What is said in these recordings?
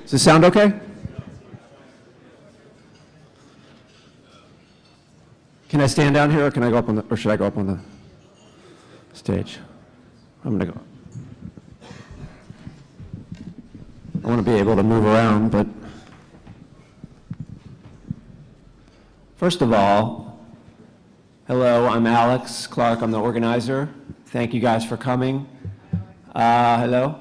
Does this sound okay? Can I stand down here, or can I go up on the, or should I go up on the stage? I'm gonna go. I want to be able to move around, but first of all, hello, I'm Alex Clark. I'm the organizer. Thank you guys for coming. Hello.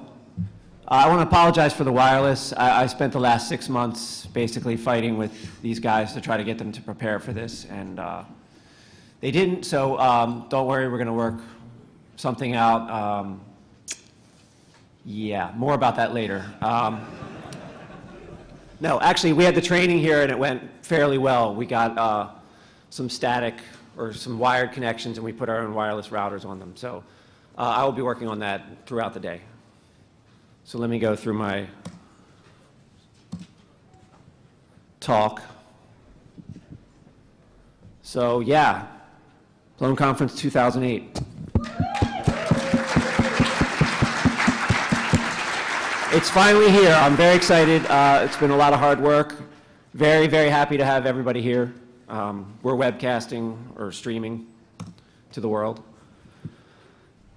I want to apologize for the wireless. I spent the last 6 months basically fighting with these guys to try to get them to prepare for this, and they didn't, so don't worry, we're going to work something out. Yeah, more about that later. No, actually, we had the training here, and it went fairly well. We got some static or some wired connections, and we put our own wireless routers on them. So I will be working on that throughout the day. So let me go through my talk. So yeah, Plone Conference 2008. It's finally here. I'm very excited. It's been a lot of hard work. Very, very happy to have everybody here. We're webcasting or streaming to the world.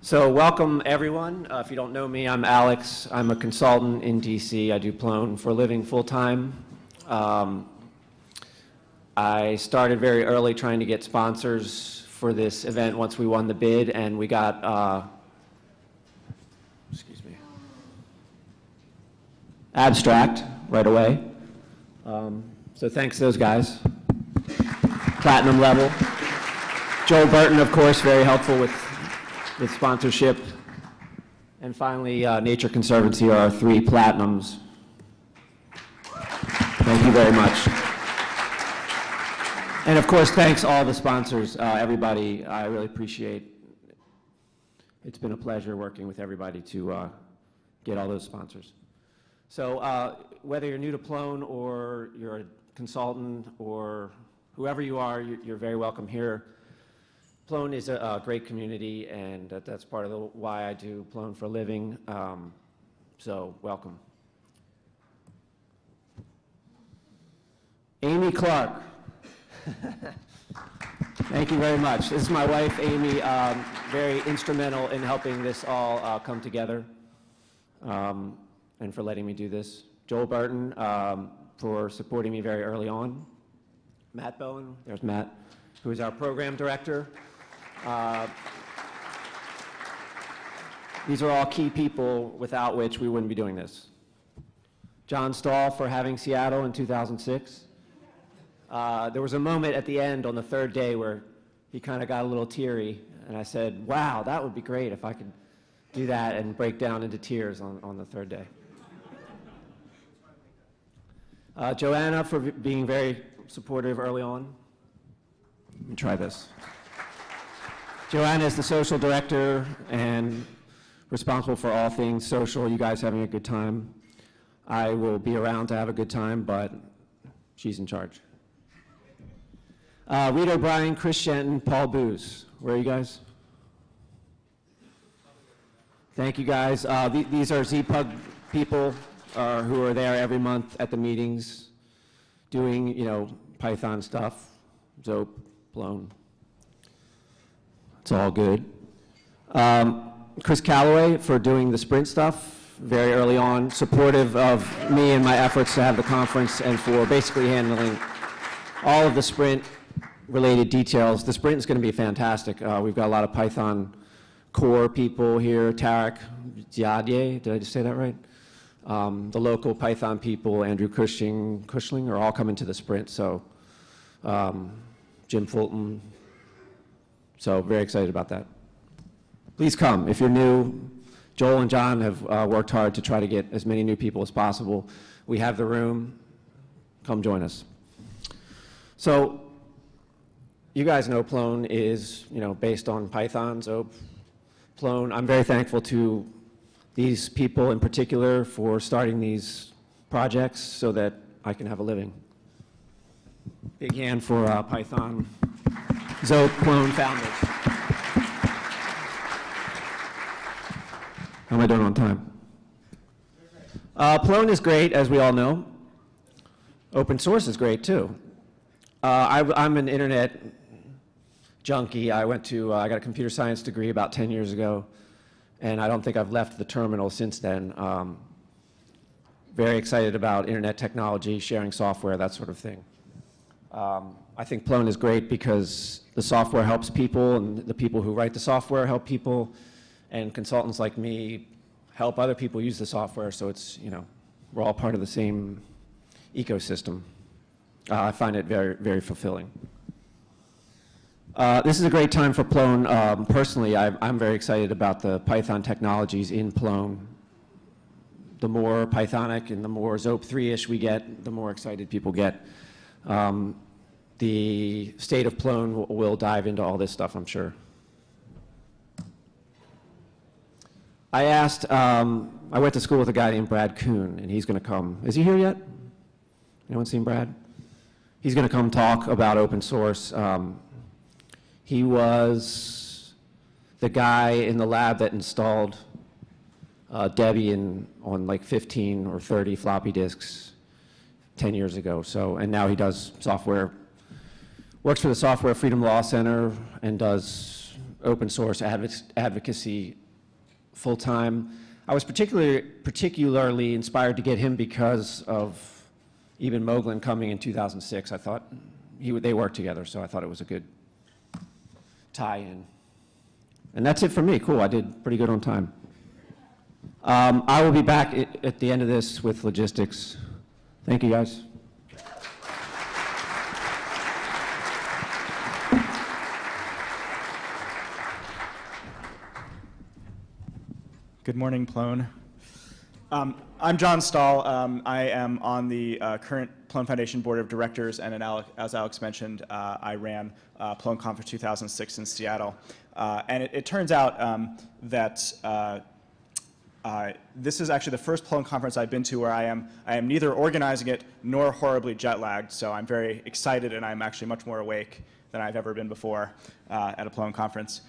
So welcome, everyone. If you don't know me, I'm Alex. I'm a consultant in DC. I do Plone for a living full-time. I started very early trying to get sponsors for this event once we won the bid, and we got abstract right away. So thanks to those guys. Platinum level. Joel Burton, of course, very helpful with sponsorship. And finally, Nature Conservancy are our 3 platinums. Thank you very much. And of course, thanks all the sponsors, everybody. I really appreciate it. It's been a pleasure working with everybody to get all those sponsors. So whether you're new to Plone or you're a consultant or whoever you are, you're very welcome here. Plone is a great community, and that's part of why I do Plone for a living. So welcome. Amy Clark. Thank you very much. This is my wife, Amy, very instrumental in helping this all come together. And for letting me do this. Joel Burton for supporting me very early on. Matt Bowen, there's Matt, who is our program director. These are all key people without which we wouldn't be doing this. John Stahl for having Seattle in 2006. There was a moment at the end on the 3rd day where he kind of got a little teary, and I said, wow, that would be great if I could do that and break down into tears on the 3rd day. Joanna for being very supportive early on. Let me try this. Joanna is the social director and responsible for all things social. You guys having a good time. I will be around to have a good time, but she's in charge. Reed O'Brien, Chris Shenton, Paul Booz. Where are you guys? Thank you guys. These are ZPUG people who are there every month at the meetings doing, Python stuff, Zope, Plone. It's all good. Chris Calloway for doing the sprint stuff very early on, supportive of me and my efforts to have the conference and for basically handling all of the sprint related details. The sprint is going to be fantastic. We've got a lot of Python core people here. Tariq, Ziadye, did I just say that right? The local Python people, Andrew Cushling, are all coming to the sprint. So Jim Fulton. So very excited about that. Please come. If you're new, Joel and John have worked hard to try to get as many new people as possible. We have the room. Come join us. So you guys know Plone is, based on Python, so Plone, I'm very thankful to these people in particular for starting these projects so that I can have a living. Big hand for Python, Zope, Plone founders. How am I doing on time? Plone is great, as we all know. Open source is great, too. I'm an internet junkie. I got a computer science degree about 10 years ago, and I don't think I've left the terminal since then. Very excited about internet technology, sharing software, that sort of thing. I think Plone is great because the software helps people, and the people who write the software help people, and consultants like me help other people use the software, so it's, we're all part of the same ecosystem. I find it very, very fulfilling. This is a great time for Plone. Personally, I'm very excited about the Python technologies in Plone. The more Pythonic and the more ZOP 3-ish we get, the more excited people get. The state of Plone will dive into all this stuff, I'm sure. I went to school with a guy named Brad Kuhn, and he's going to come. Is he here yet? Anyone seen Brad? He's going to come talk about open source. He was the guy in the lab that installed Debian on like 15 or 30 floppy disks 10 years ago. And now he does software, works for the Software Freedom Law Center, and does open source advocacy full-time. I was particularly inspired to get him because of Eben Moglen coming in 2006. I thought they worked together, so I thought it was a good tie-in. And that's it for me. Cool, I did pretty good on time. I will be back at the end of this with logistics. Thank you, guys. Good morning, Plone. I'm John Stahl. I am on the current Plone Foundation Board of Directors, and as Alex mentioned, I ran Plone Conference 2006 in Seattle. And it turns out that this is actually the first Plone Conference I've been to where I am neither organizing it nor horribly jet lagged, so I'm very excited, and I'm actually much more awake than I've ever been before at a Plone Conference.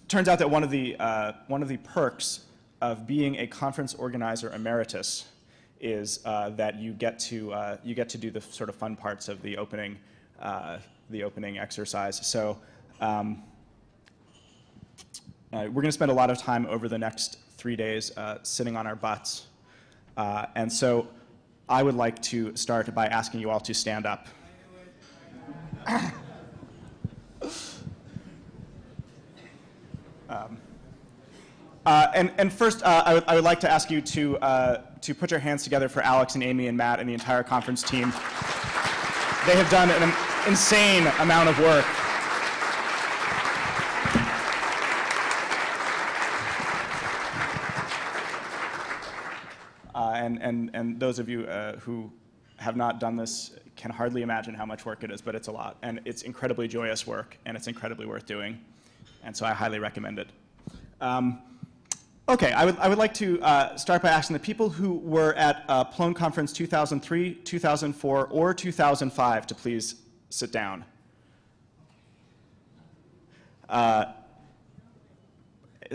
Turns out that one of the perks of being a conference organizer emeritus is that you get to do the sort of fun parts of the opening exercise. So we're going to spend a lot of time over the next 3 days sitting on our butts, and so I would like to start by asking you all to stand up. And first, I would like to ask you to put your hands together for Alex and Amy and Matt and the entire conference team. They have done an insane amount of work. And those of you who have not done this can hardly imagine how much work it is, but it's a lot. And it's incredibly joyous work, and it's incredibly worth doing. And so I highly recommend it. Okay, I would like to start by asking the people who were at Plone Conference 2003, 2004, or 2005 to please sit down.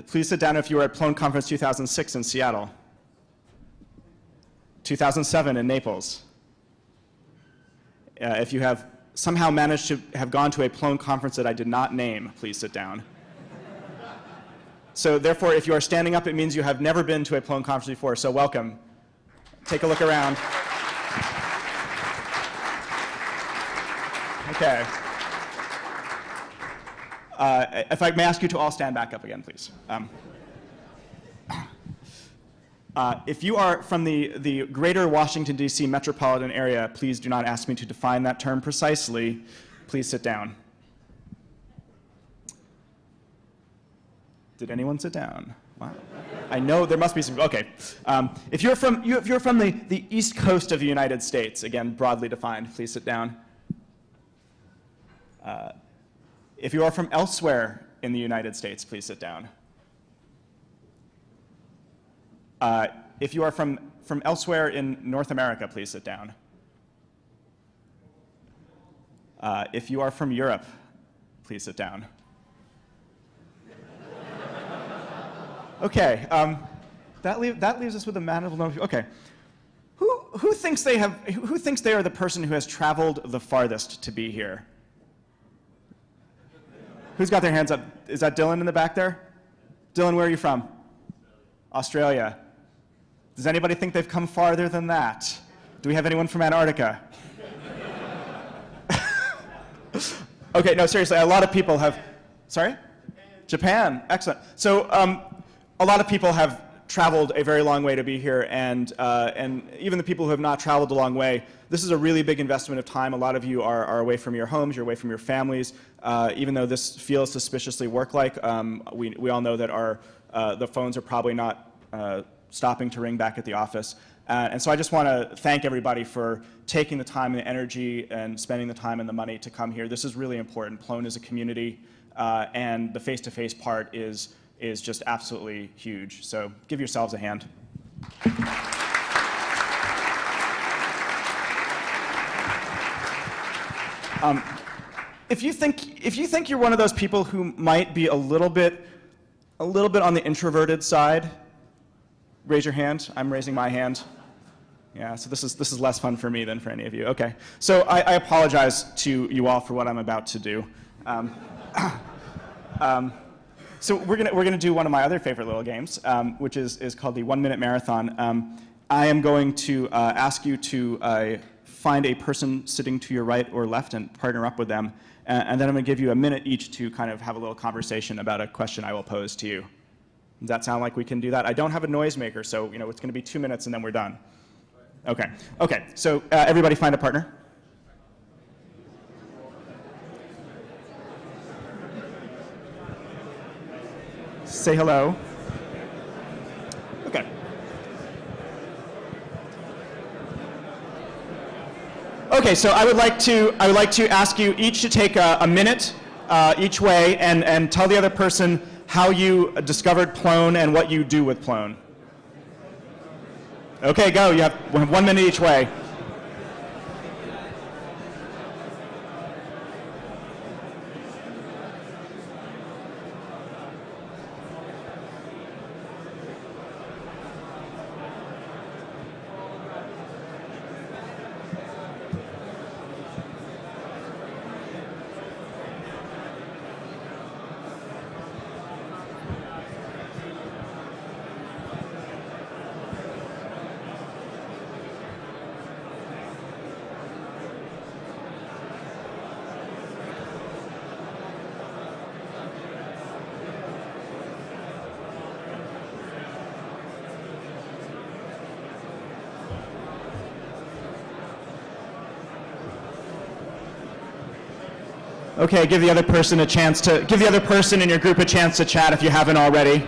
Please sit down if you were at Plone Conference 2006 in Seattle. 2007 in Naples. If you have somehow managed to have gone to a Plone conference that I did not name, please sit down. So therefore, if you are standing up, it means you have never been to a Plone conference before, so welcome. Take a look around. Okay. If I may ask you to all stand back up again, please. If you are from the greater Washington, D.C. metropolitan area, please do not ask me to define that term precisely. Please sit down. Did anyone sit down? Wow. I know there must be some, okay. If you're from the East Coast of the United States, again, broadly defined, please sit down. If you are from elsewhere in the United States, please sit down. If you are from elsewhere in North America, please sit down. If you are from Europe, please sit down. Okay. That leaves us with a manageable number of people. Okay. Who thinks they are the person who has traveled the farthest to be here? Who's got their hands up? Is that Dylan in the back there? Dylan, where are you from? Australia. Does anybody think they've come farther than that? Do we have anyone from Antarctica? Okay, no, seriously, a lot of people have, sorry? Japan, excellent. So a lot of people have traveled a very long way to be here, and even the people who have not traveled a long way, this is a really big investment of time. A lot of you are away from your homes, you're away from your families. Even though this feels suspiciously work-like, we all know that the phones are probably not stopping to ring back at the office. And so I just want to thank everybody for taking the time and the energy and spending the time and the money to come here. This is really important. Plone is a community, and the face-to-face part is just absolutely huge. So give yourselves a hand. If you think you're one of those people who might be a little bit on the introverted side, raise your hand. I'm raising my hand. Yeah, so this is less fun for me than for any of you. Okay, so I apologize to you all for what I'm about to do. So we're gonna do one of my other favorite little games, which is called the 1 Minute Marathon. I am going to ask you to find a person sitting to your right or left and partner up with them, and then I'm gonna give you a minute each to kind of have a little conversation about a question I will pose to you. Does that sound like we can do that? I don't have a noisemaker, so it's gonna be 2 minutes and then we're done. Okay. Okay. So everybody find a partner. Say hello. Okay. Okay, so I would like to ask you each to take a minute each way and tell the other person how you discovered Plone and what you do with Plone. Okay, go. You have 1 minute each way. Okay, give the other person in your group a chance to chat if you haven't already.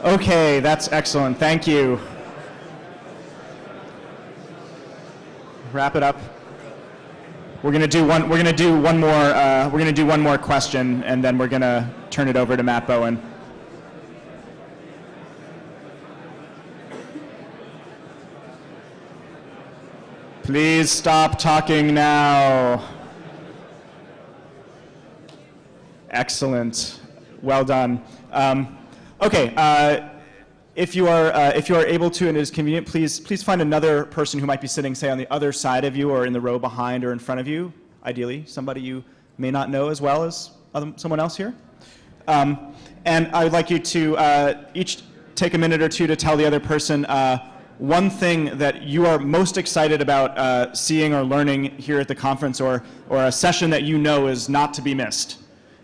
Okay, that's excellent. Thank you. Wrap it up. We're gonna do one more question, and then we're gonna turn it over to Matt Bowen. Please stop talking now. Excellent. Well done. Okay, if you are able to and it is convenient, please find another person who might be sitting, say, on the other side of you or in the row behind or in front of you, ideally, somebody you may not know as well as someone else here. And I would like you to each take a minute or two to tell the other person one thing that you are most excited about seeing or learning here at the conference, or a session that you know is not to be missed.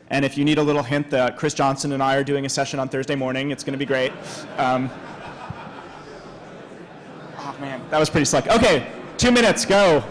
And if you need a little hint, Chris Johnson and I are doing a session on Thursday morning. It's going to be great. Oh, man, that was pretty slick. OK, 2 minutes, go.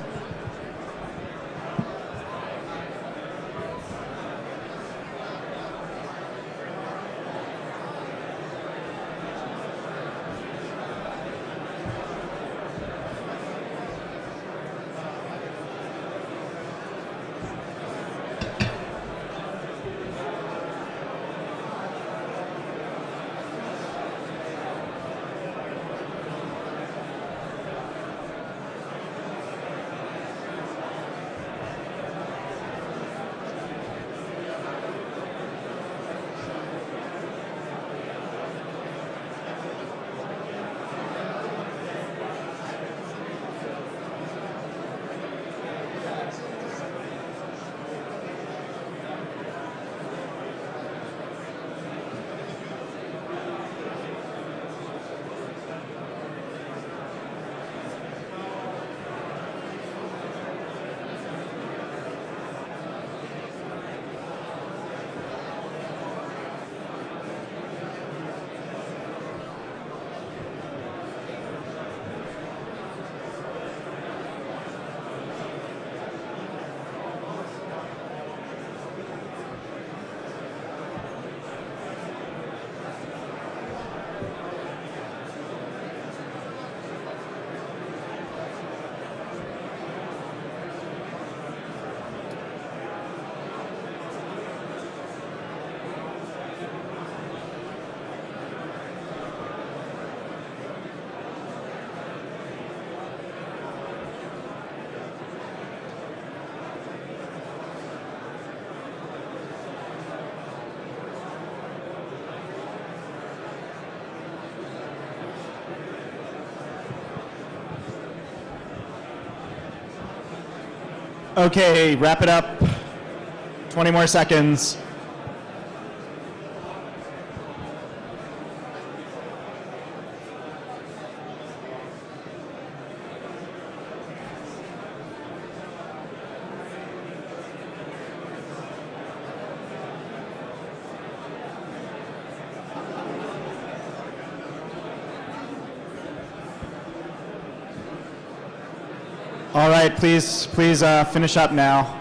Okay, wrap it up. 20 more seconds. All right, please finish up now.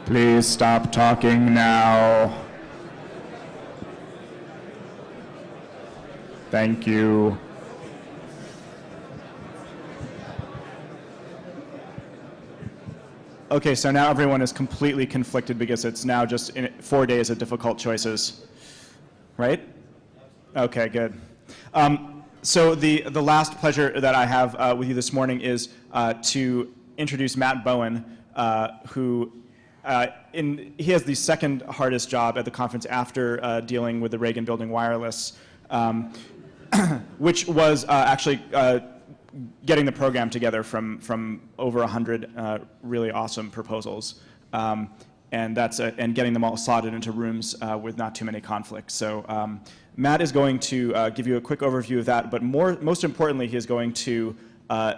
Please stop talking now. Thank you. Okay, so now everyone is completely conflicted because it's now just 4 days of difficult choices, right? Okay, good. So the last pleasure that I have with you this morning is to introduce Matt Bowen, who he has the second hardest job at the conference after dealing with the Reagan Building Wireless, which was actually getting the program together from over 100 really awesome proposals, and getting them all slotted into rooms with not too many conflicts. So Matt is going to give you a quick overview of that, but most importantly, he is going to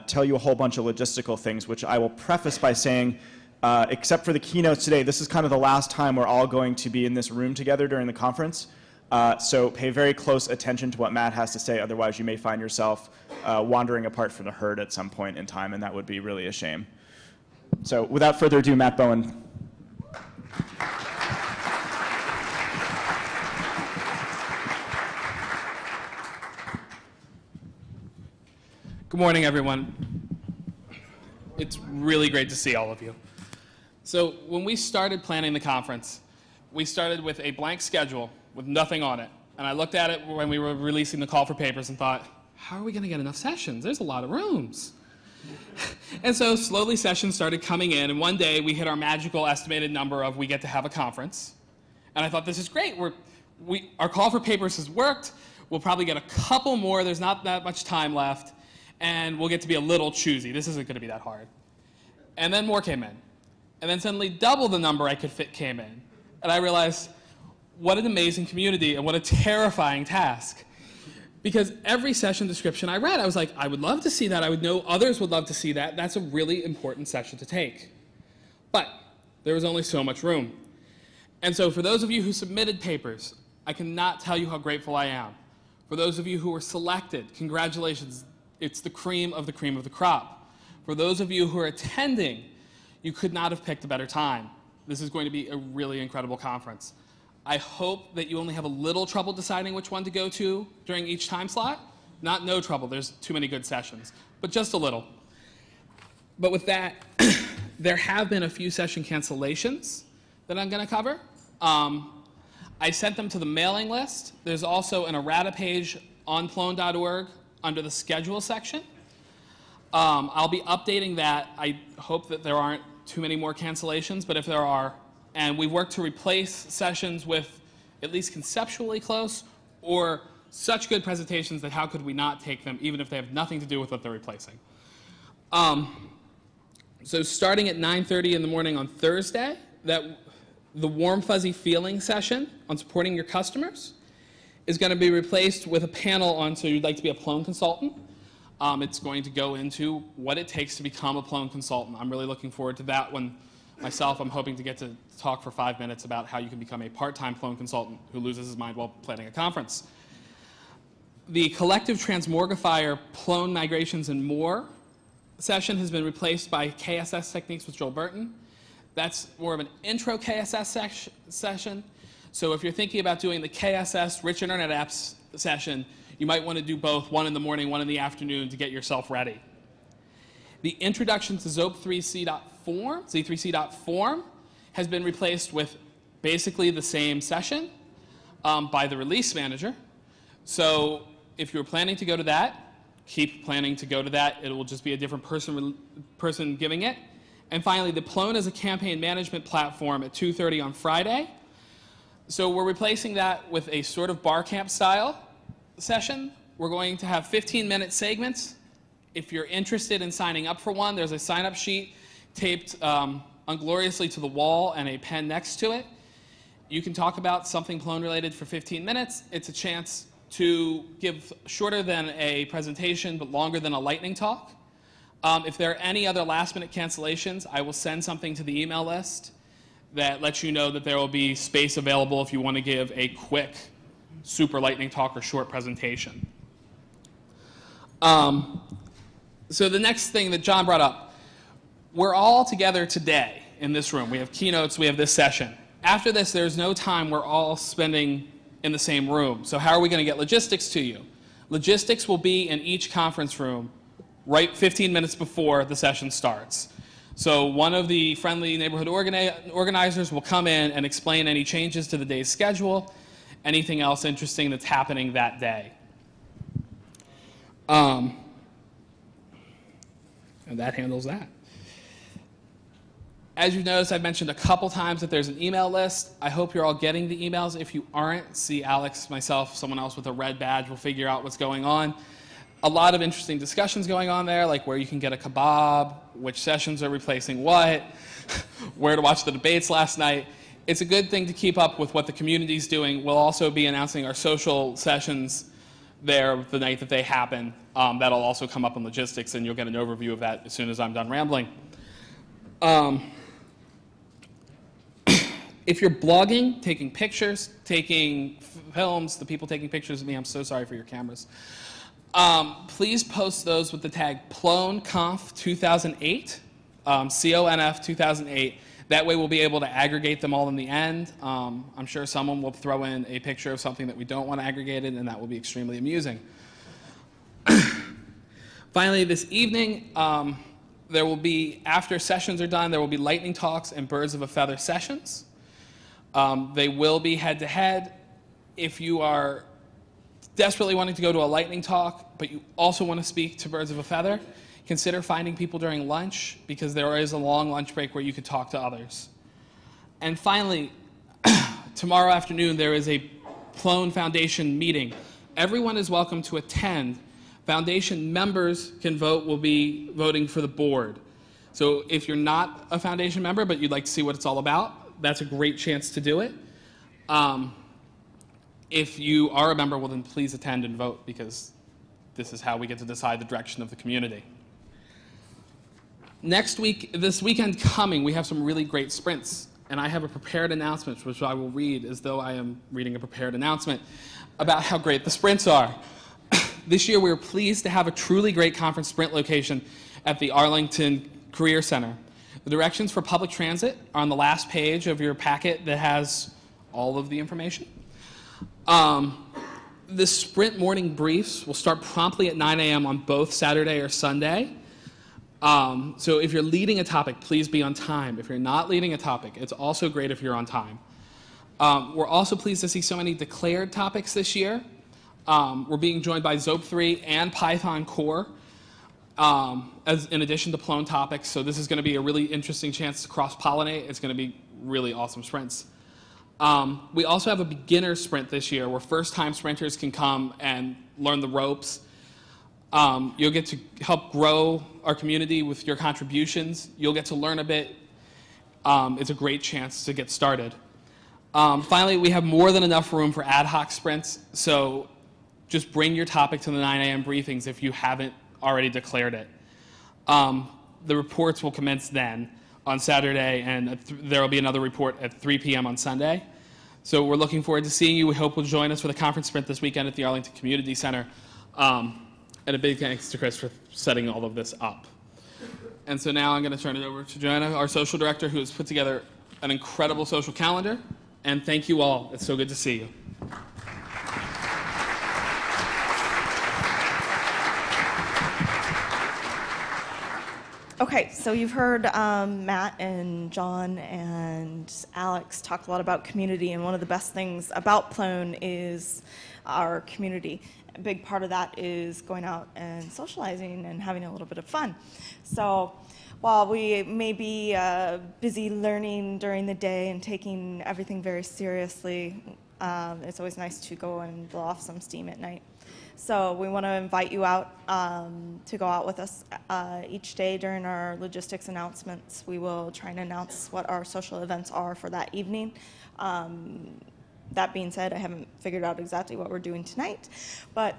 tell you a whole bunch of logistical things, which I will preface by saying, except for the keynotes today, this is kind of the last time we're all going to be in this room together during the conference. So pay very close attention to what Matt has to say, otherwise you may find yourself wandering apart from the herd at some point in time, and that would be really a shame. So without further ado, Matt Bowen. Good morning, everyone. It's really great to see all of you. So when we started planning the conference, we started with a blank schedule with nothing on it. And I looked at it when we were releasing the call for papers and thought, how are we going to get enough sessions? There's a lot of rooms. And so slowly sessions started coming in, and one day we hit our magical estimated number of we get to have a conference. And I thought, this is great. Our call for papers has worked. We'll probably get a couple more. There's not that much time left. And we'll get to be a little choosy. This isn't going to be that hard. And then more came in. And then suddenly double the number I could fit came in. And I realized, what an amazing community and what a terrifying task. Because every session description I read, I was like, I would love to see that. I would know others would love to see that. That's a really important session to take. But there was only so much room. And so for those of you who submitted papers, I cannot tell you how grateful I am. For those of you who were selected, congratulations. It's the cream of the cream of the crop. For those of you who are attending, you could not have picked a better time. This is going to be a really incredible conference. I hope that you only have a little trouble deciding which one to go to during each time slot. Not no trouble, there's too many good sessions, but just a little. But with that, there have been a few session cancellations that I'm going to cover. I sent them to the mailing list. There's also an errata page on plone.org under the schedule section. I'll be updating that. I hope that there aren't too many more cancellations, but if there are, and we've worked to replace sessions with at least conceptually close or such good presentations that how could we not take them even if they have nothing to do with what they're replacing. So starting at 9:30 in the morning on Thursday, the warm fuzzy feeling session on supporting your customers is going to be replaced with a panel on so you'd like to be a Plone consultant. It's going to go into what it takes to become a Plone consultant. I'm really looking forward to that one. Myself, I'm hoping to get to talk for 5 minutes about how you can become a part-time Plone consultant who loses his mind while planning a conference. The collective transmorgifier Plone migrations and more session has been replaced by KSS techniques with Joel Burton. That's more of an intro KSS session. So if you're thinking about doing the KSS Rich Internet Apps session, you might want to do both, one in the morning, one in the afternoon to get yourself ready. The introduction to Z3C.form has been replaced with basically the same session by the release manager. So if you're planning to go to that, keep planning to go to that. It will just be a different person giving it. And finally, the Plone as a campaign management platform at 2:30 on Friday. So we're replacing that with a sort of bar camp style session. We're going to have 15-minute segments. If you're interested in signing up for one, there's a sign-up sheet taped ungloriously to the wall and a pen next to it. You can talk about something Plone related for 15 minutes. It's a chance to give shorter than a presentation but longer than a lightning talk. If there are any other last-minute cancellations, I will send something to the email list that lets you know that there will be space available if you want to give a quick super lightning talk or short presentation. So the next thing that John brought up, we're all together today in this room. We have keynotes, we have this session. After this, there's no time we're all spending in the same room. So how are we going to get logistics to you? Logistics will be in each conference room right 15 minutes before the session starts. So one of the friendly neighborhood organizers will come in and explain any changes to the day's schedule, anything else interesting that's happening that day. And that handles that. As you've noticed, I've mentioned a couple times that there's an email list. I hope you're all getting the emails. If you aren't, see Alex, myself, someone else with a red badge will figure out what's going on. A lot of interesting discussions going on there, like where you can get a kebab, which sessions are replacing what, where to watch the debates last night. It's a good thing to keep up with what the community's doing. We'll also be announcing our social sessions there the night that they happen. That'll also come up in logistics, and you'll get an overview of that as soon as I'm done rambling. If you're blogging, taking pictures, taking films, the people taking pictures of me, I'm so sorry for your cameras. Please post those with the tag PloneConf 2008, CONF 2008. That way we'll be able to aggregate them all in the end. I'm sure someone will throw in a picture of something that we don't want aggregated, and that will be extremely amusing. Finally, this evening, there will be, after sessions are done, there will be lightning talks and birds of a feather sessions. They will be head-to-head. If you are desperately wanting to go to a lightning talk, but you also want to speak to birds of a feather, consider finding people during lunch, because there is a long lunch break where you could talk to others. And finally, tomorrow afternoon there is a Plone Foundation meeting. Everyone is welcome to attend. Foundation members can vote, will be voting for the board. So if you're not a foundation member but you'd like to see what it's all about, that's a great chance to do it. If you are a member, well then please attend and vote, because this is how we get to decide the direction of the community. Next week, this weekend coming, we have some really great sprints, and I have a prepared announcement, which I will read as though I am reading a prepared announcement about how great the sprints are. This year, we are pleased to have a truly great conference sprint location at the Arlington Career Center. The directions for public transit are on the last page of your packet that has all of the information. The sprint morning briefs will start promptly at 9 a.m. on both Saturday or Sunday. So if you're leading a topic, please be on time. If you're not leading a topic, it's also great if you're on time. We're also pleased to see so many declared topics this year. We're being joined by Zope 3 and Python Core, as in addition to Plone topics. So this is going to be a really interesting chance to cross-pollinate. It's going to be really awesome sprints. We also have a beginner sprint this year where first-time sprinters can come and learn the ropes. You'll get to help grow our community with your contributions. You'll get to learn a bit. It's a great chance to get started. Finally, we have more than enough room for ad hoc sprints, so just bring your topic to the 9 a.m. briefings if you haven't already declared it. The reports will commence then on Saturday, and there will be another report at 3 p.m. on Sunday. So we're looking forward to seeing you. We hope you'll join us for the conference sprint this weekend at the Arlington Community Center. And a big thanks to Chris for setting all of this up. And so now I'm going to turn it over to Joanna, our social director, who has put together an incredible social calendar. And thank you all. It's so good to see you. Okay, so you've heard Matt and John and Alex talk a lot about community, and one of the best things about Plone is our community. A big part of that is going out and socializing and having a little bit of fun. So while we may be busy learning during the day and taking everything very seriously, it's always nice to go and blow off some steam at night. So we want to invite you out to go out with us each day during our logistics announcements. We will try and announce what our social events are for that evening. That being said, I haven't figured out exactly what we're doing tonight, but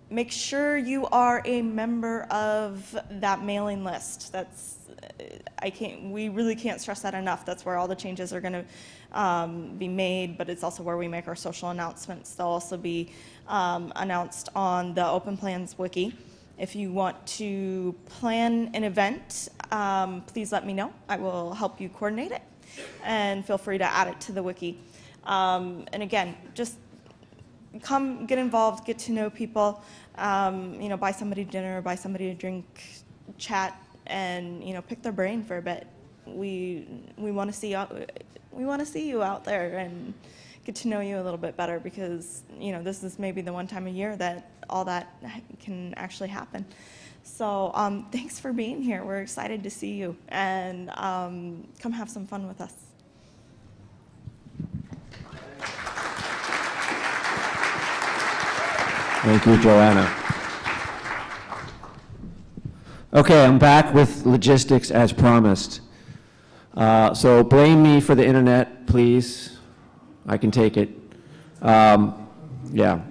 make sure you are a member of that mailing list. We really can't stress that enough. That's where all the changes are going to be made, but it's also where we make our social announcements. They'll also be announced on the Open Plans Wiki. If you want to plan an event, please let me know. I will help you coordinate it, and feel free to add it to the wiki. And again, just come get involved, get to know people, buy somebody dinner, buy somebody a drink, chat, and pick their brain for a bit. We want to see you out there and get to know you a little bit better, because this is maybe the one time a year that all that can actually happen. So thanks for being here. We're excited to see you, and come have some fun with us. Thank you, Joanna. Okay, I'm back with logistics as promised. So blame me for the internet, please. I can take it. Yeah.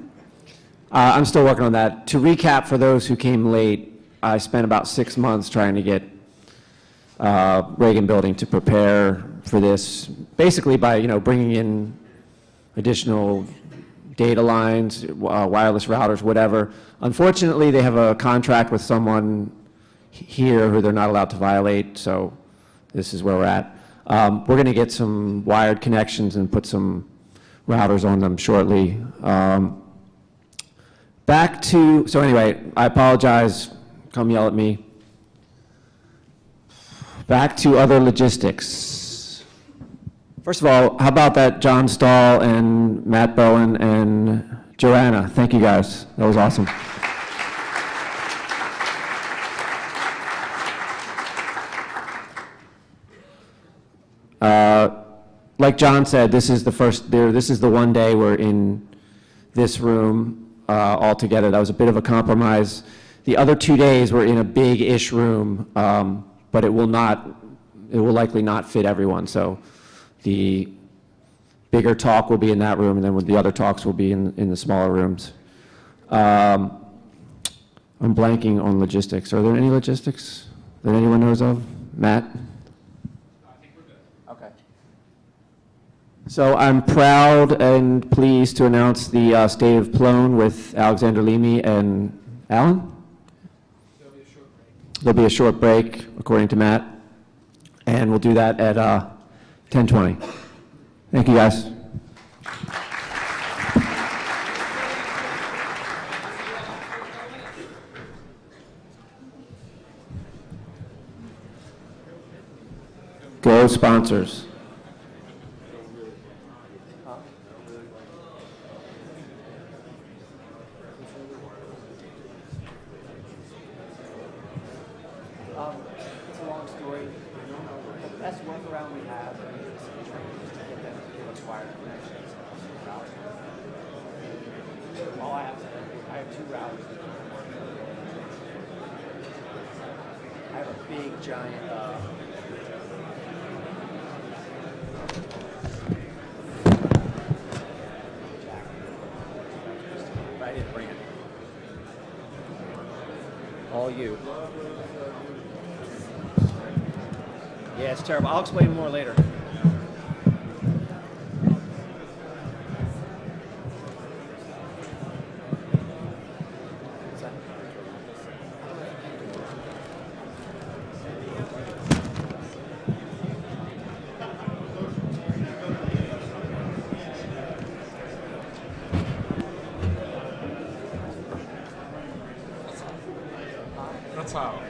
I'm still working on that. To recap, for those who came late, I spent about 6 months trying to get Reagan Building to prepare for this, basically by bringing in additional data lines, wireless routers, whatever. Unfortunately, they have a contract with someone here who they're not allowed to violate, so this is where we're at. We're going to get some wired connections and put some routers on them shortly. So anyway, I apologize, come yell at me. Back to other logistics. First of all, how about that John Stahl and Matt Bowen and Joanna? Thank you guys, that was awesome. like John said, this is the one day we're in this room all together. That was a bit of a compromise. The other 2 days we're in a big-ish room, but it will likely not fit everyone. So the bigger talk will be in that room, and then the other talks will be in the smaller rooms. I'm blanking on logistics. Are there any logistics that anyone knows of? Matt? I think we're good. Okay. So I'm proud and pleased to announce the State of Plone with Alexander Leamy and Alan. There'll be a short break. There'll be a short break, according to Matt, and we'll do that at 10:20. Thank you, guys. Go sponsors. It's a long story. The best workaround we have is to get them to give us wired connections. All I have two routers. I have a big giant. I didn't bring it. All you. Yeah, it's terrible. I'll explain more later. That's how.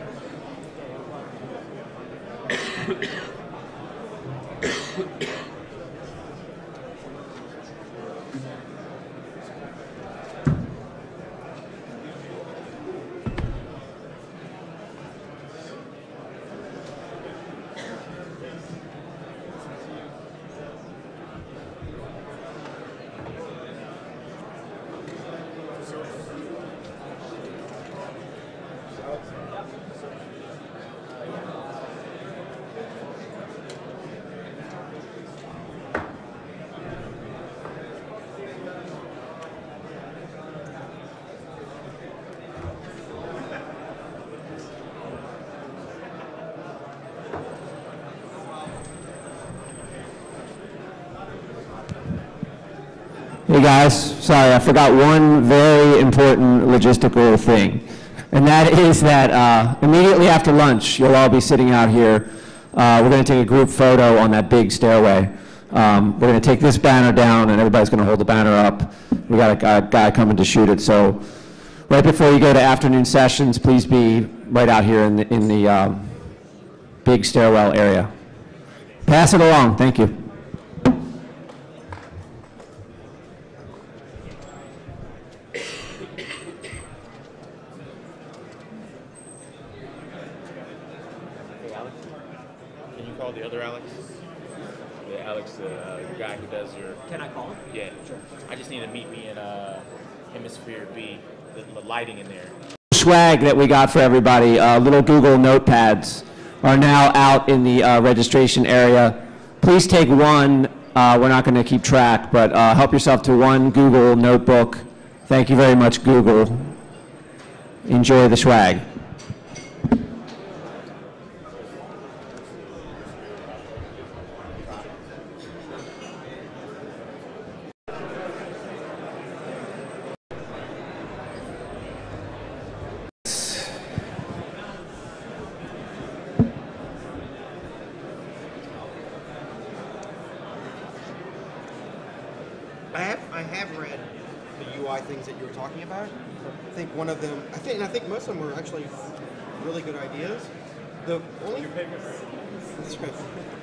Hey guys, sorry, I forgot one very important logistical thing. And that is that immediately after lunch, you'll all be sitting out here. We're going to take a group photo on that big stairway. We're going to take this banner down, and everybody's going to hold the banner up. We got a guy coming to shoot it. So right before you go to afternoon sessions, please be right out here in the big stairwell area. Pass it along. Thank you. Can you call the other Alex? The Alex, the guy who does your... Can I call him? Yeah. Sure. I just need to meet me in Hemisphere B, the lighting in there. Swag that we got for everybody, little Google notepads, are now out in the registration area. Please take one. We're not going to keep track, but help yourself to one Google notebook. Thank you very much, Google. Enjoy the swag. I have read the UI things that you were talking about. I think one of them, I think most of them were actually really good ideas. The only your favorite. That's right.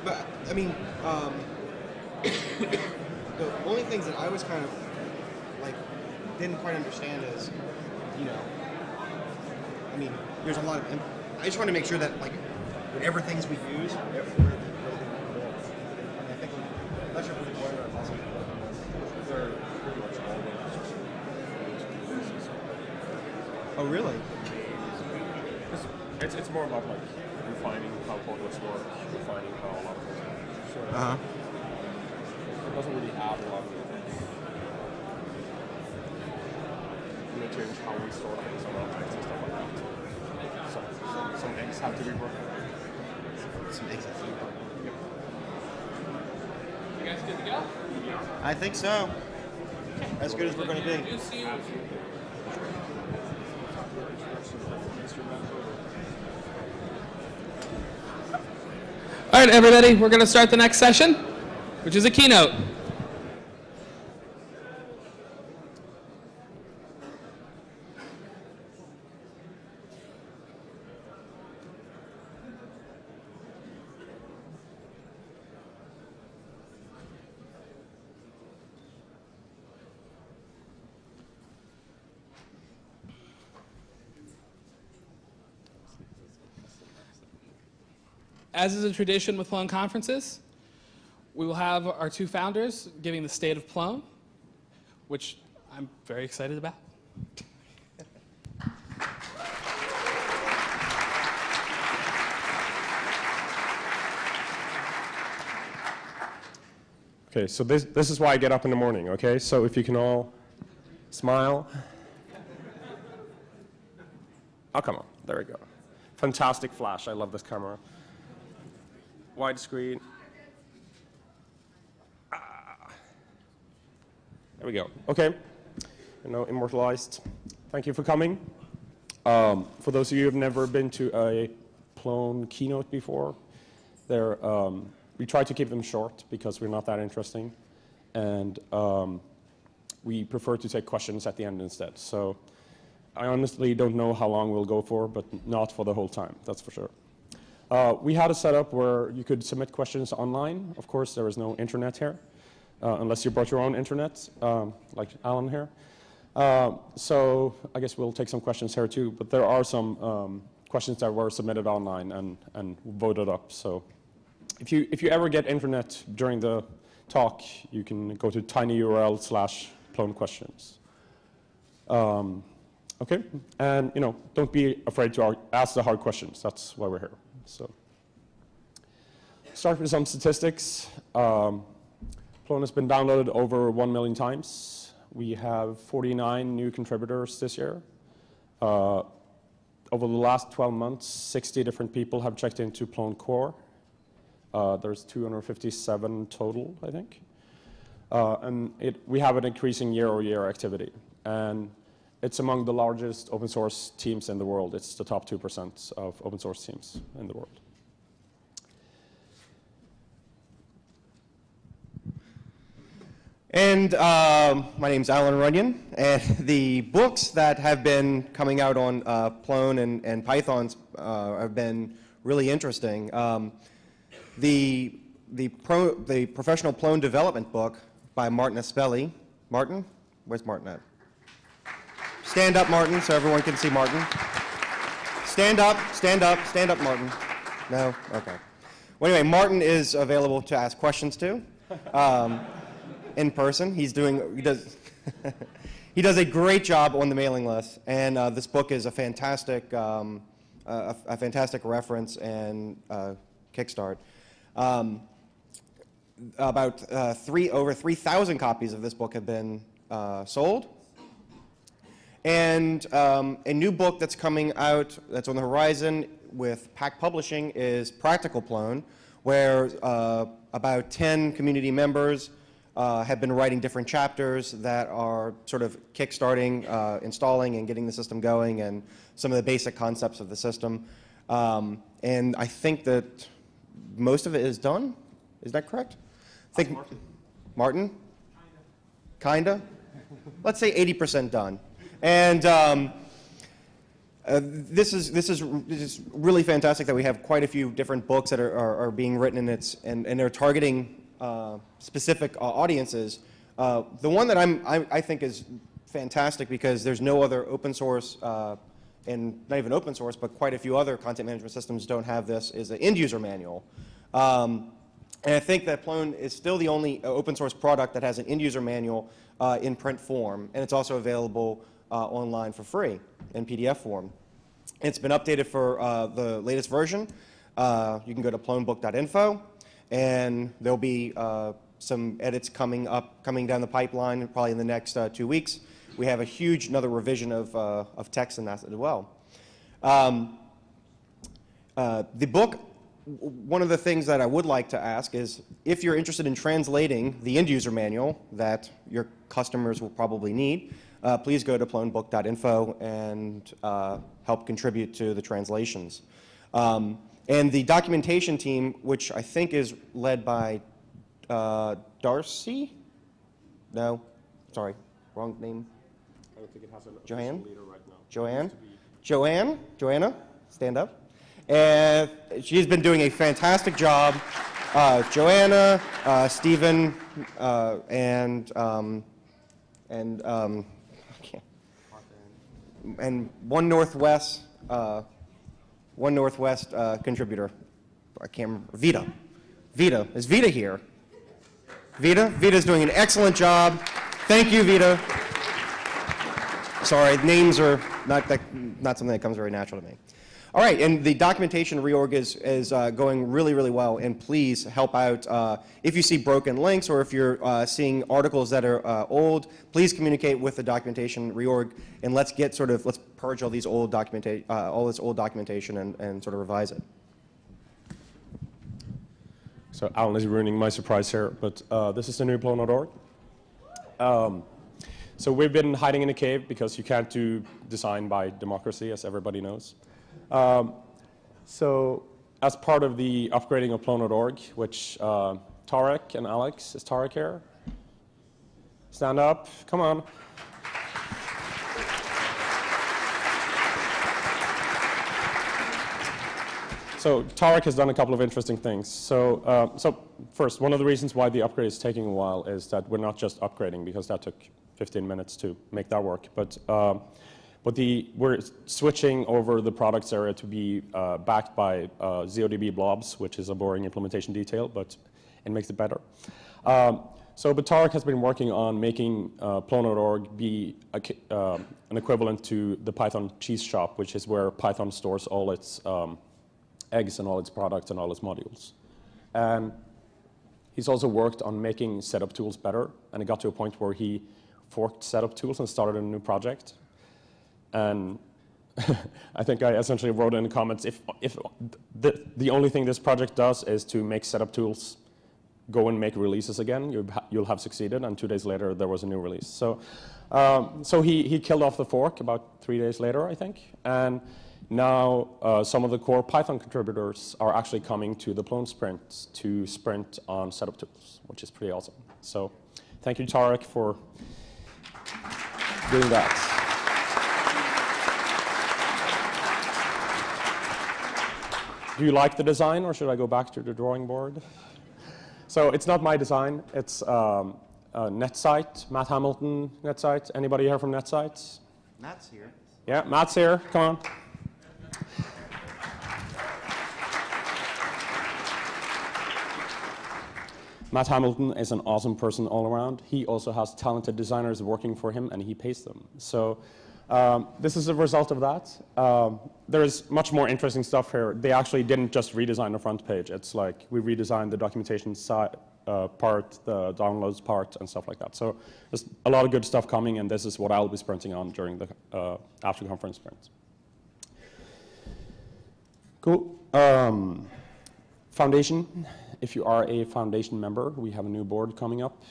But I mean, the only things that I was kind of like didn't quite understand is, you know, I mean, there's a lot of. I just want to make sure that like whatever things we use, I think I'm not sure Oh, really? It's more about like refining how portlets work, refining how a lot of things work. Sure. Uh-huh. It doesn't really add a lot of new things. It may change how we store things on objects and stuff like that. So some eggs have to be broken. Some eggs have to be broken. Yep. You guys good to go? I think so. As good as we're going to be. All right, everybody, we're going to start the next session, which is a keynote. As is a tradition with Plone conferences, we will have our two founders giving the state of Plone, which I'm very excited about. Okay, so this is why I get up in the morning, okay? So if you can all smile. Oh, come on, there we go. Fantastic flash, I love this camera. Widescreen. There we go. Okay, immortalized. Thank you for coming. For those of you who have never been to a Plone keynote before, we try to keep them short because we're not that interesting, and we prefer to take questions at the end instead. So I honestly don't know how long we'll go for, but not for the whole time, that's for sure. We had a setup where you could submit questions online. Of course, there is no internet here, unless you brought your own internet, like Alan here. So I guess we'll take some questions here too, but there are some questions that were submitted online and voted up. So if you ever get internet during the talk, you can go to tinyurl/Plone questions. Okay, and don't be afraid to ask the hard questions. That's why we're here. So, start with some statistics. Plone has been downloaded over 1 million times. We have 49 new contributors this year. Over the last 12 months, 60 different people have checked into Plone Core. There's 257 total, I think. And we have an increasing year-over-year activity. And it's among the largest open source teams in the world. It's the top 2% of open source teams in the world. And my name's Alan Runyon, and the books that have been coming out on Plone and Pythons have been really interesting. The professional Plone development book by Martin Espelli. Martin? Where's Martin at? Stand up, Martin, so everyone can see Martin. Stand up, Martin. No? Okay. Well, anyway, Martin is available to ask questions to in person. He does a great job on the mailing list, and this book is a fantastic reference and kickstart. About over 3,000 copies of this book have been sold. And a new book that's coming out, that's on the horizon with Pack Publishing, is Practical Plone, where about 10 community members have been writing different chapters that are sort of kickstarting, installing and getting the system going, and some of the basic concepts of the system. And I think that most of it is done. Is that correct? I think Martin? Kinda? Let's say 80% done. And this is really fantastic that we have quite a few different books that are being written, and they're targeting specific audiences. The one that I think is fantastic because there's no other open source, and not even open source, but quite a few other content management systems don't have this, is an end user manual. And I think that Plone is still the only open source product that has an end user manual in print form, and it's also available online for free in PDF form. It's been updated for the latest version. You can go to plonebook.info, and there'll be some edits coming down the pipeline probably in the next 2 weeks. We have a huge another revision of text in that as well. The book, one of the things that I would like to ask is if you're interested in translating the end user manual that your customers will probably need, please go to plonebook.info and help contribute to the translations. And the documentation team, which I think is led by Darcy? No, sorry, wrong name. I don't think it has a Joanne? leader right now. Joanna, stand up. And she's been doing a fantastic job. Joanna, Stephen, and one Northwest contributor. I can't remember. Vita. Is Vita here? Vita's doing an excellent job. Thank you, Vita. Sorry, names are not something that comes very natural to me. All right, and the documentation reorg is going really, really well, and please help out. If you see broken links or if you're seeing articles that are old, please communicate with the documentation reorg, and let's purge all these old documentation and sort of revise it. So Alan is ruining my surprise here, but this is the new Plone.org. So we've been hiding in a cave because you can't do design by democracy, as everybody knows. So as part of the upgrading of Plone.org, which Tariq and Alex, is Tariq here? Stand up, come on. So Tariq has done a couple of interesting things. So first, one of the reasons why the upgrade is taking a while is that we're not just upgrading, because that took 15 minutes to make that work, but we're switching over the products area to be backed by ZODB blobs, which is a boring implementation detail, but it makes it better. But Tariq has been working on making Plone.org be an equivalent to the Python cheese shop, which is where Python stores all its eggs and all its products and all its modules. And he's also worked on making setup tools better, and it got to a point where he forked setup tools and started a new project. And I think I essentially wrote in the comments, if the only thing this project does is to make setup tools go and make releases again, you'll have succeeded. And 2 days later, there was a new release. So he killed off the fork about 3 days later, I think. And now some of the core Python contributors are actually coming to the Plone sprint to sprint on setup tools, which is pretty awesome. So thank you, Tariq, for doing that. Do you like the design, or should I go back to the drawing board? So it's not my design. It's NetSite, Matt Hamilton, NetSite. Anybody here from NetSite? Matt's here. Yeah, Matt's here. Come on. Matt Hamilton is an awesome person all around. He also has talented designers working for him, and he pays them. So this is a result of that. There is much more interesting stuff here. They actually didn't just redesign the front page. It's like we redesigned the documentation part, the downloads part, and stuff like that. So there's a lot of good stuff coming, and this is what I'll be sprinting on during the after conference sprints. Cool. Foundation. If you are a foundation member, we have a new board coming up.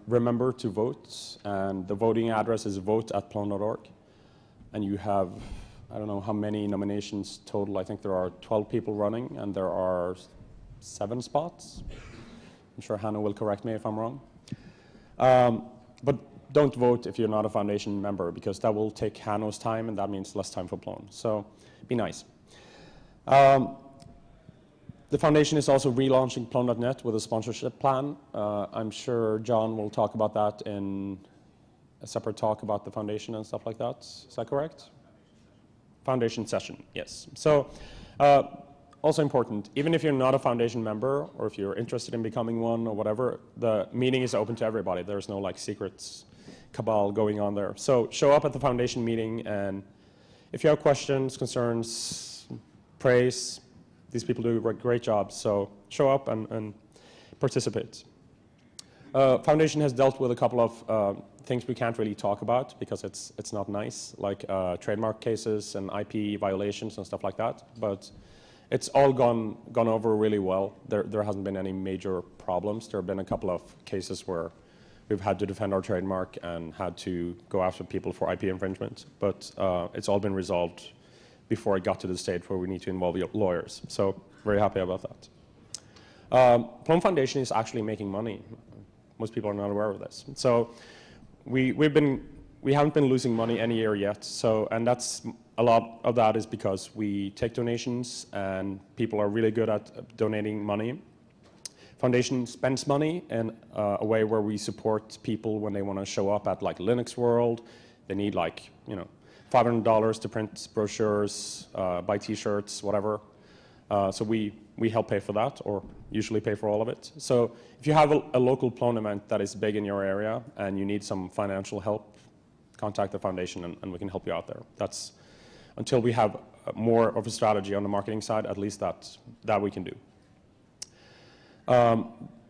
Remember to vote, and the voting address is vote@plone.org. And you have, I don't know how many nominations total. I think there are 12 people running, and there are 7 spots. I'm sure Hannah will correct me if I'm wrong. But don't vote if you're not a foundation member, because that will take Hannah's time, and that means less time for Plone. So be nice. The foundation is also relaunching Plone.net with a sponsorship plan. I'm sure John will talk about that in a separate talk about the foundation and stuff like that. Is that correct? Foundation session, yes. So also important, even if you're not a foundation member, or if you're interested in becoming one or whatever, the meeting is open to everybody. There's no like secrets cabal going on there. So show up at the foundation meeting, and if you have questions, concerns, praise, these people do a great job. So show up and participate. Foundation has dealt with a couple of things we can't really talk about because it's not nice, like trademark cases and IP violations and stuff like that. But it's all gone over really well. There hasn't been any major problems. There have been a couple of cases where we've had to defend our trademark and had to go after people for IP infringement. But it's all been resolved before it got to the stage where we need to involve lawyers. So very happy about that. Plone Foundation is actually making money. Most people are not aware of this. So we haven't been losing money any year yet. So, and that's a lot of that is because we take donations and people are really good at donating money. Foundation spends money in a way where we support people when they want to show up at like Linux World. They need like, you know, $500 to print brochures, buy t-shirts, whatever. So we help pay for that, or usually pay for all of it. So if you have a local Plone event that is big in your area and you need some financial help, contact the foundation and we can help you out there. That's until we have more of a strategy on the marketing side, at least that we can do.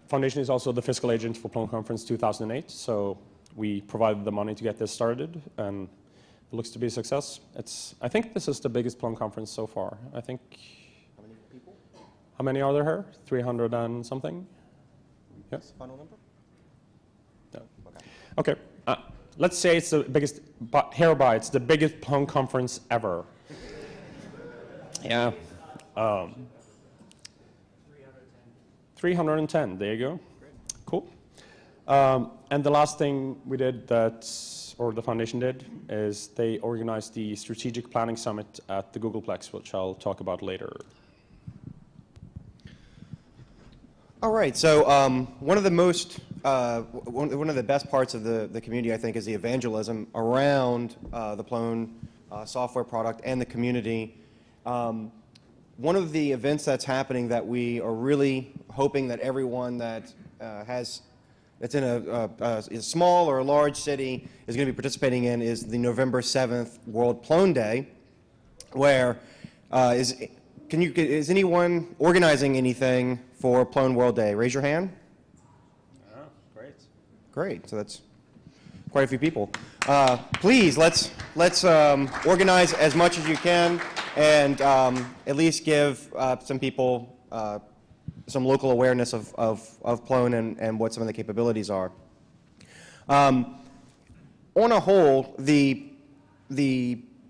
Foundation is also the fiscal agent for Plone Conference 2008, so we provided the money to get this started, and it looks to be a success. I think this is the biggest Plone Conference so far. I think. How many people? How many are there here? 300 and something? Yes. Final number? No. Okay. Okay. Let's say it's the biggest, hereby it's the biggest Plone Conference ever. Yeah. 310, there you go. Great. Cool. And the last thing we did or the foundation did, is they organized the Strategic Planning Summit at the Googleplex, which I'll talk about later. All right, so one of the best parts of the community, I think, is the evangelism around the Plone software product and the community. One of the events that's happening that we are really hoping that everyone that that's in a small or a large city is going to be participating in is the November 7th World Plone Day, where is anyone organizing anything for Plone World Day? Raise your hand. Oh, great. Great. So that's quite a few people. Please, let's organize as much as you can, and at least give some people some local awareness of Plone and what some of the capabilities are. On a whole, the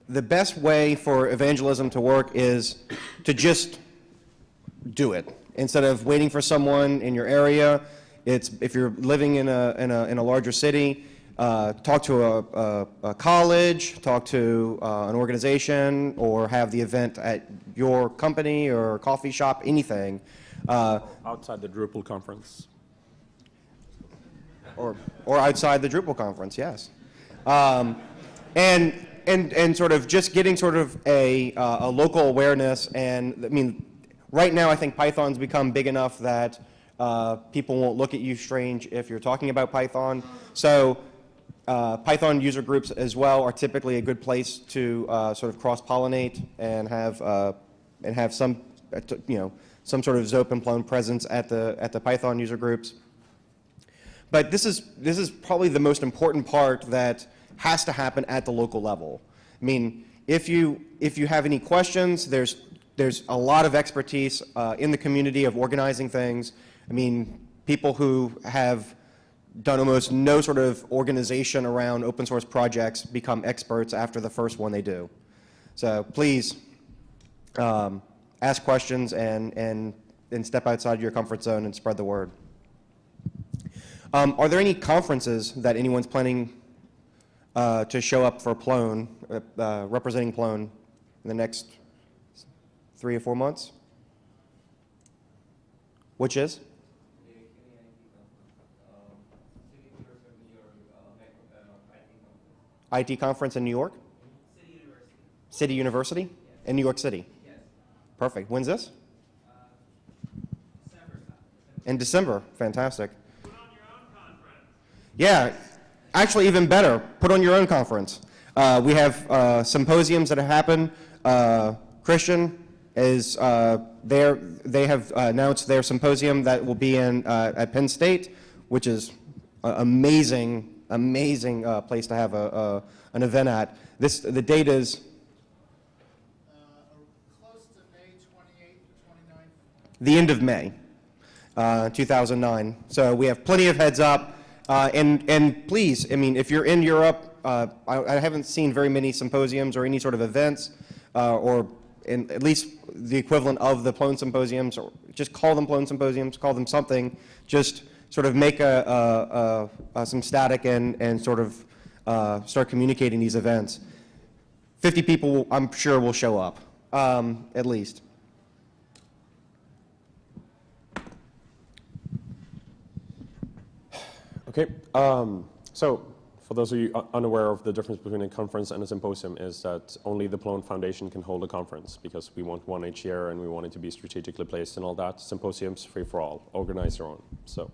best way for evangelism to work is to just do it instead of waiting for someone in your area. If you're living in a larger city, talk to a college, talk to an organization, or have the event at your company or coffee shop, anything. Outside the Drupal conference. Or outside the Drupal conference, yes. And sort of just getting sort of a local awareness. And I mean, right now I think Python's become big enough that people won't look at you strange if you're talking about Python. So Python user groups as well are typically a good place to sort of cross-pollinate and have some, some sort of Zope and Plone presence at the Python user groups. But this is probably the most important part that has to happen at the local level. I mean, if you have any questions, there's a lot of expertise in the community of organizing things. I mean, people who have done almost no sort of organization around open source projects become experts after the first one they do. So please ask questions and step outside your comfort zone and spread the word. Are there any conferences that anyone's planning to show up for Plone, representing Plone in the next 3 or 4 months? Which is? IT conference in New York? City University. City University? Yes. In New York City? Yes. Perfect. When's this? December. In December. Fantastic. Put on your own conference. Yeah. Actually, even better, put on your own conference. We have symposiums that happen. Christian is there. They have announced their symposium that will be in at Penn State, which is an amazing place to have an event at. The date is Close to May 28th or 29th. the end of May, 2009. So we have plenty of heads up. And please, I mean, if you're in Europe, I haven't seen very many symposiums or any sort of events, or at least the equivalent of the Plone symposiums, or just call them Plone symposiums, call them something. Just sort of make some static and sort of start communicating these events. 50 people, I'm sure, will show up, at least. Okay, so for those of you unaware of the difference between a conference and a symposium is that only the Plone Foundation can hold a conference because we want one each year and we want it to be strategically placed and all that. Symposiums, free for all, organize your own. So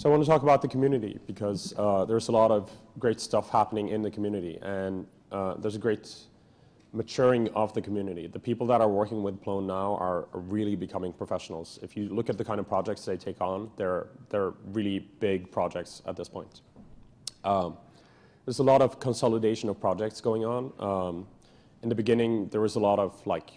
I want to talk about the community because there's a lot of great stuff happening in the community, and there's a great maturing of the community. The people that are working with Plone now are really becoming professionals. If you look at the kind of projects they take on, they're really big projects at this point. There's a lot of consolidation of projects going on. In the beginning, there was a lot of like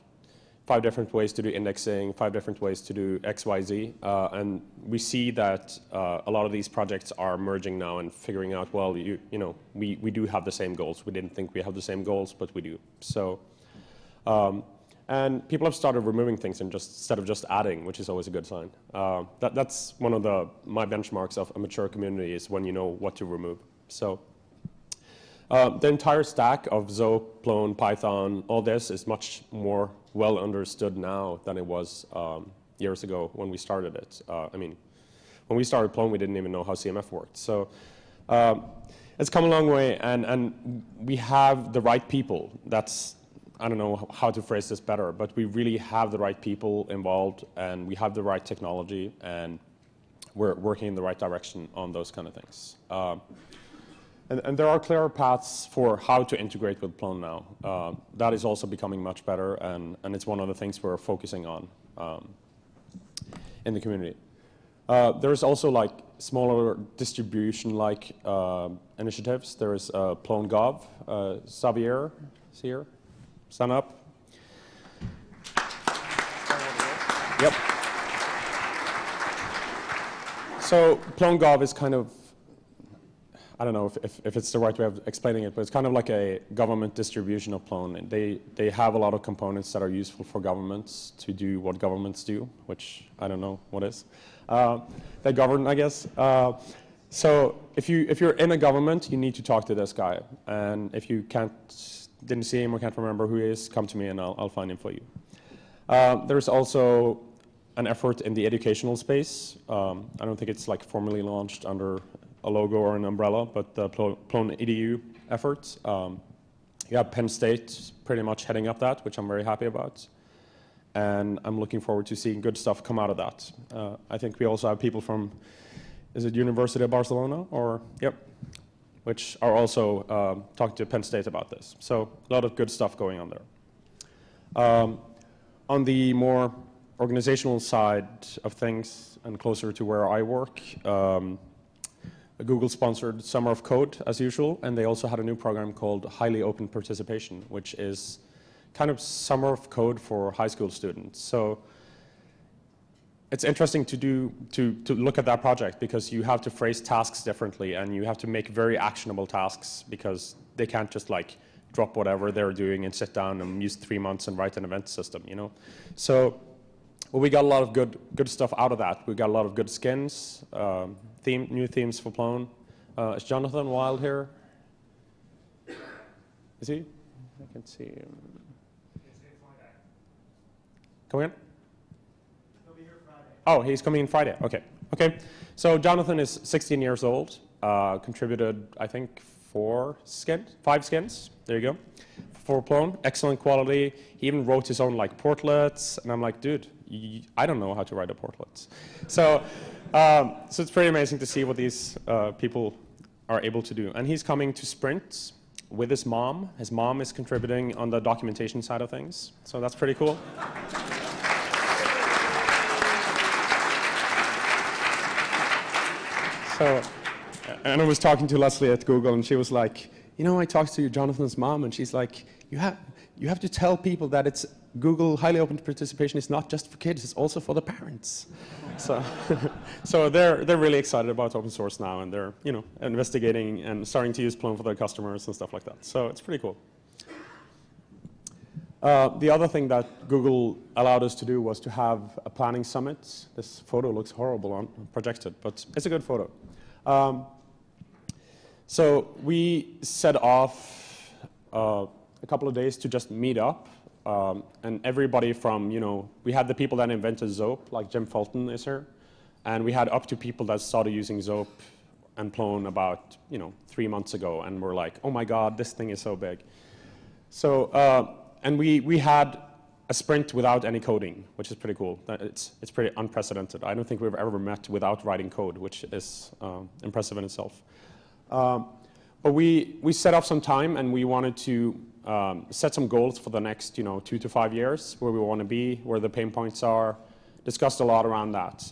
5 different ways to do indexing, 5 different ways to do X, Y, Z, and we see that a lot of these projects are merging now and figuring out, well, you know, we do have the same goals. We didn't think we have the same goals, but we do. So, and people have started removing things and instead of just adding, which is always a good sign. That's one of my benchmarks of a mature community is when you know what to remove. So. The entire stack of Zope, Plone, Python, all this is much more well understood now than it was years ago when we started it. I mean, when we started Plone, we didn't even know how CMF worked. So it's come a long way, and we have the right people. I don't know how to phrase this better, but we really have the right people involved, and we have the right technology, and we're working in the right direction on those kind of things. And there are clearer paths for how to integrate with Plone now. That is also becoming much better, and it's one of the things we're focusing on in the community. There's also like smaller distribution-like initiatives. There is Plone Gov. Xavier is here. Stand up. Yep. So Plone Gov is kind of, I don't know if it's the right way of explaining it, but it's kind of like a government distribution of Plone. And they have a lot of components that are useful for governments to do what governments do, which I don't know what is. They govern, I guess. So if you're in a government, you need to talk to this guy. And if you didn't see him or can't remember who he is, come to me and I'll find him for you. There's also an effort in the educational space. I don't think it's like formally launched under a logo or an umbrella, but the Plone EDU efforts. You have Penn State pretty much heading up that, which I'm very happy about. And I'm looking forward to seeing good stuff come out of that. I think we also have people from, is it University of Barcelona? Or, yep, which are also talking to Penn State about this. So a lot of good stuff going on there. On the more organizational side of things and closer to where I work, Google sponsored Summer of Code as usual, and they also had a new program called Highly Open Participation, which is kind of Summer of Code for high school students. So it's interesting to look at that project because you have to phrase tasks differently and you have to make very actionable tasks because they can't just like drop whatever they're doing and sit down and use 3 months and write an event system, you know? So well, we got a lot of good stuff out of that. We got a lot of good skins, new themes for Plone. Is Jonathan Wild here? Is he? I can see him. Come in? He'll be here Friday. Oh, he's coming in Friday. Okay. Okay. So Jonathan is 16 years old. Contributed, I think, 5 skins. There you go. For Plone, excellent quality. He even wrote his own like portlets, and I'm like, dude, I don't know how to write a portlet. So, so it's pretty amazing to see what these people are able to do. And he's coming to Sprint with his mom. His mom is contributing on the documentation side of things, so that's pretty cool. So, and I was talking to Leslie at Google, and she was like, you know, I talked to Jonathan's mom, and she's like, you have to tell people that it's Google highly open participation is not just for kids, it's also for the parents. So, so they're really excited about open source now, and they're, you know, investigating and starting to use Plone for their customers and stuff like that. So it's pretty cool. The other thing that Google allowed us to do was to have a planning summit. This photo looks horrible on projected, but it's a good photo. So we set off a couple of days to just meet up, and everybody from, you know, we had the people that invented Zope, like Jim Fulton is here, and we had up to people that started using Zope and Plone about, you know, 3 months ago, and we're like, oh my God, this thing is so big. So, and we had a sprint without any coding, which is pretty cool. It's pretty unprecedented. I don't think we've ever met without writing code, which is impressive in itself. But we set off some time, and we wanted to set some goals for the next, you know, 2 to 5 years, where we want to be, where the pain points are, discussed a lot around that.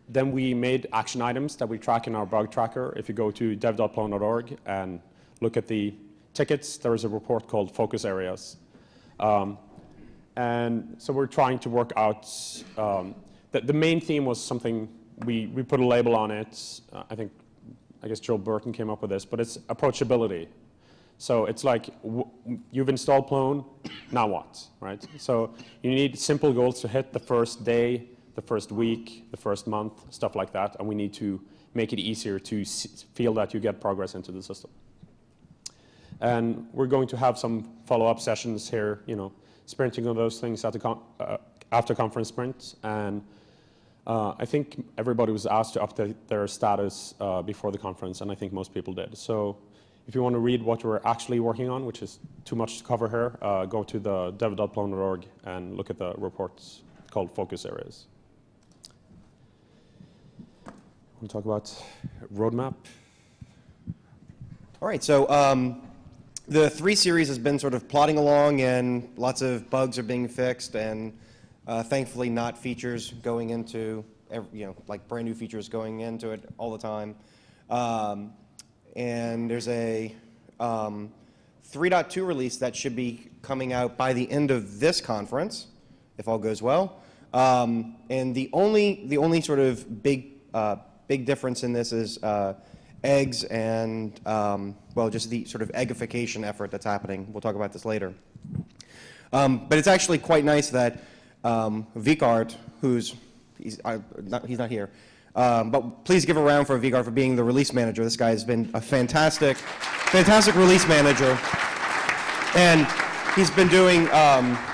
Then we made action items that we track in our bug tracker. If you go to dev.plone.org and look at the tickets, there is a report called Focus Areas. And so we're trying to work out, the main theme was something, we put a label on it. I guess Joe Burton came up with this, but it's approachability. So it's like, you've installed Plone, now what, right? So you need simple goals to hit the first day, the first week, the first month, stuff like that, and we need to make it easier to feel that you get progress into the system. And we're going to have some follow-up sessions here, you know, sprinting on those things at the after conference sprint. And I think everybody was asked to update their status before the conference, and I think most people did. So if you want to read what we're actually working on, which is too much to cover here, go to the dev.plone.org and look at the reports called Focus Areas. Want to talk about roadmap? All right, so the 3 series has been sort of plodding along, and lots of bugs are being fixed, and thankfully not features going into, you know, like brand new features going into it all the time. And there's a 3.2 release that should be coming out by the end of this conference, if all goes well. And the only sort of big difference in this is eggs and, well, just the sort of eggification effort that's happening. We'll talk about this later. But it's actually quite nice that Vikart, he's not here, but please give a round for Vikart for being the release manager. This guy has been a fantastic release manager. And he's been doing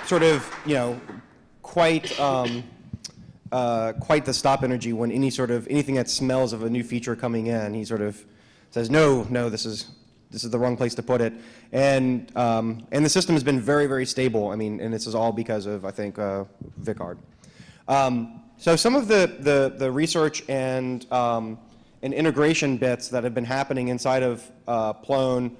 sort of, you know, quite the stop energy when anything that smells of a new feature coming in. He sort of says, no, this is the wrong place to put it. And the system has been very, very stable. I mean, and this is all because of, I think, Vikard. So some of the research and integration bits that have been happening inside of Plone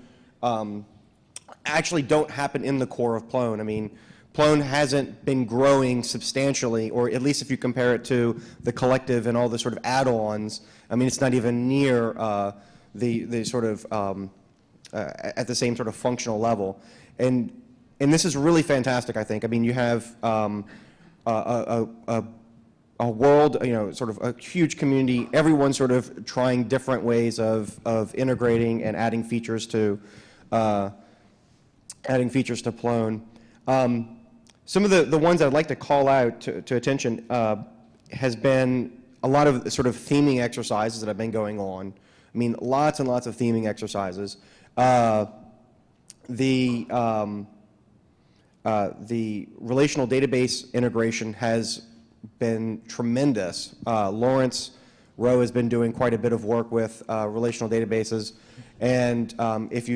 actually don't happen in the core of Plone. I mean, Plone hasn't been growing substantially, or at least if you compare it to the collective and all the sort of add-ons, I mean, it's not even near the sort of, at the same sort of functional level. And this is really fantastic, I think. I mean, you have a world, you know, sort of a huge community, everyone sort of trying different ways of integrating and adding features to Plone. Some of the ones I'd like to call out to attention has been a lot of sort of theming exercises that have been going on. I mean, lots and lots of theming exercises. The relational database integration has been tremendous. Lawrence Rowe has been doing quite a bit of work with relational databases, and if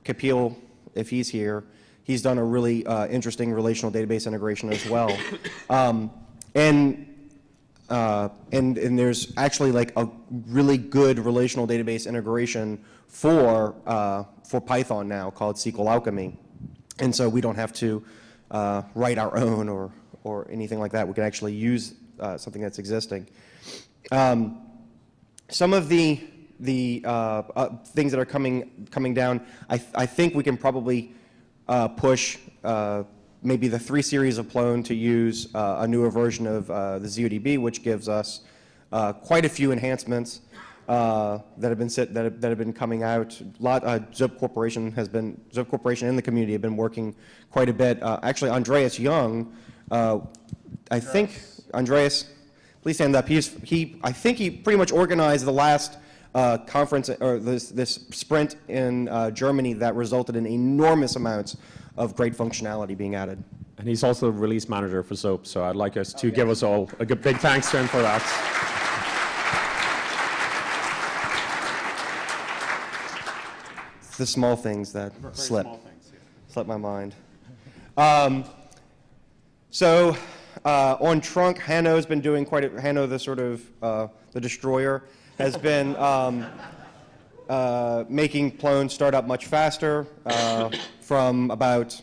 Kapil, if he's here, he's done a really interesting relational database integration as well. And and there's actually like a really good relational database integration for Python now called SQL Alchemy. And so we don't have to write our own or anything like that. We can actually use something that's existing. Some of the things that are coming down, I think we can probably push maybe the 3 series of Plone to use a newer version of the ZODB, which gives us quite a few enhancements that have been coming out. Zope Corporation in the community have been working quite a bit. Actually, Andreas Young, I think Andreas, please stand up. I think he pretty much organized the last conference or this sprint in Germany that resulted in enormous amounts of great functionality being added. And he's also the release manager for Zope, so I'd like us to give us all a big thanks to him for that. It's the small things that slip my mind. So on Trunk, Hanno's been doing Hanno, the sort of the destroyer, has been making Plone start up much faster from about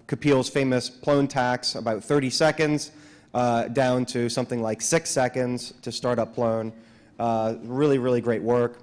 Kapil's famous Plone tax, about 30 seconds, down to something like 6 seconds to start up Plone. Really, really great work.